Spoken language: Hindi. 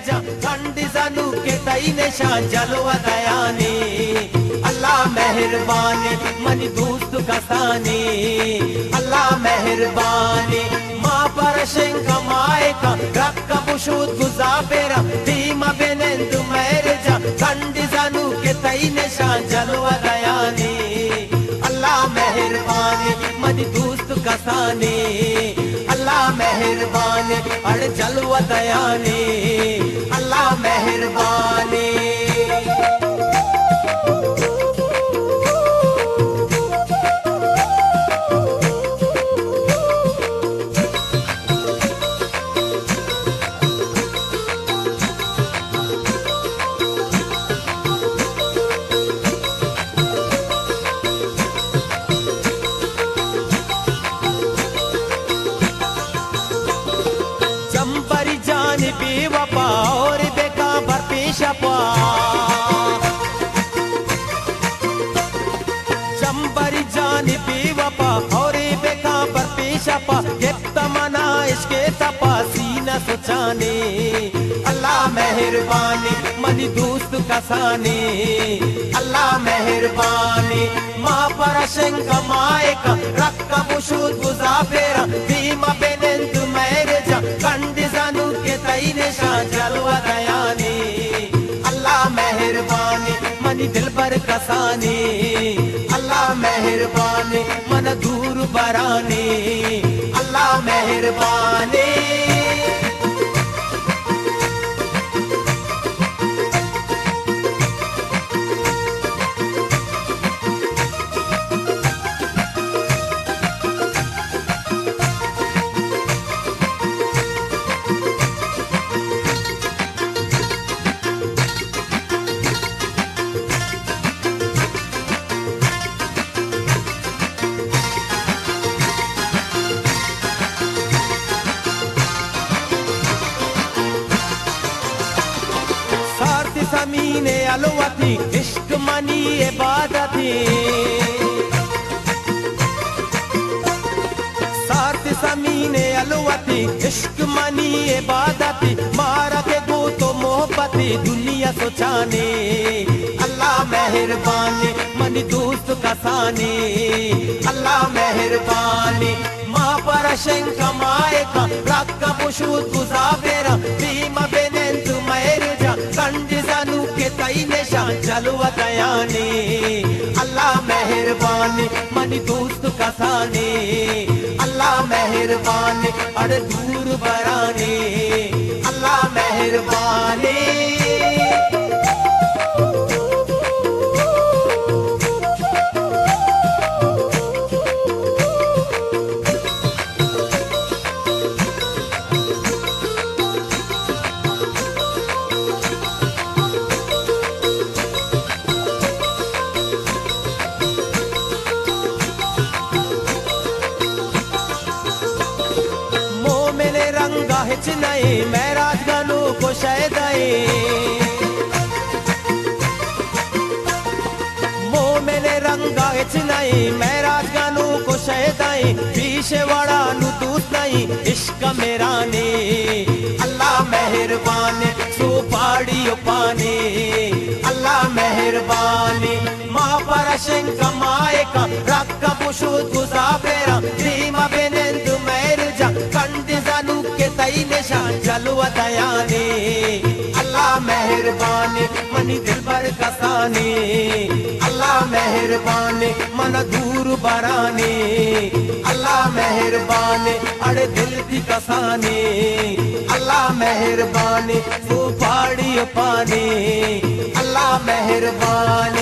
जा खंड जानू के तई निशान जलवा दयाने अल्लाह मेहरबान मन दोस्त कसाने अल्लाह मेहरबान माँ पर शेंका माए का रक्का बुशूद गुजाबेरा धीमा बेनेंदु मेरे जा खंड जानू के तई निशान जलवा दयाने अल्लाह मेहरबान मन दोस्त कसाने अल्लाह मेहरबान अड़ जलवा दयाने अल्लाह मेहरबान बेवफा और बेकाबर पेशा पा चंबरी जान बेवफा और बेकाबर पेशा पा ये तमन्ना इसके तपा सीना सोचाने अल्लाह मेहरबान मन दोस्त कसाने अल्लाह मेहरबान माँ पर शेंका माए का रक्का बुशूद गुजाबेरा धीमा बेनेंदु मेरे जा कंड जानू के तई निशान जलवा दयाने अल्लाह मेहरबान मन दिल पर कसाने अल्लाह मेहरबान मन दूर बराने अल्लाह मेहरबान ज़मीने अलवती इश्क मनी इबादती साथ ज़मीने अलवती इश्क मनी इबादती मारा के गो तो मोहब्बती दुनिया सोचाने अल्लाह मेहरबान मन दोस्त कसाने अल्लाह मेहरबान माँ पर शेंका माए का रक्का बुशूद गुजाबेरा धीमा बेनेंदु मेरे जा कंड जानू के तई निशान जलवा दयाने अल्लाह मेहरबान मन दोस्त कसाने अल्लाह मेहरबान अड़ दूर बराने अल्लाह मेहरबान रंगा हिच नए मैं राजगानों को शायदाए मोमेने रंगा हिच नए मैं राजगानों को शायदाए पीछे वाड़ा नु दूत नहीं इश्क मेरा ने अल्लाह मेहरबान सो पाड़ियो पाने अल्लाह मेहरबान माँ पर शेंका माए का रक्का बुशूद गुजाबेरा धीमा बेनेंदु मेरे जा कंड जानू के तई निशान जलवा दयाने अल्लाह मेहरबान मन दिल पर कसाने अल्लाह मेहरबान मन दूर बराने अल्लाह मेहरबान अड़े दिल दी कसाने अल्लाह मेहरबान वो पाड़ी पाने अल्लाह मेहरबान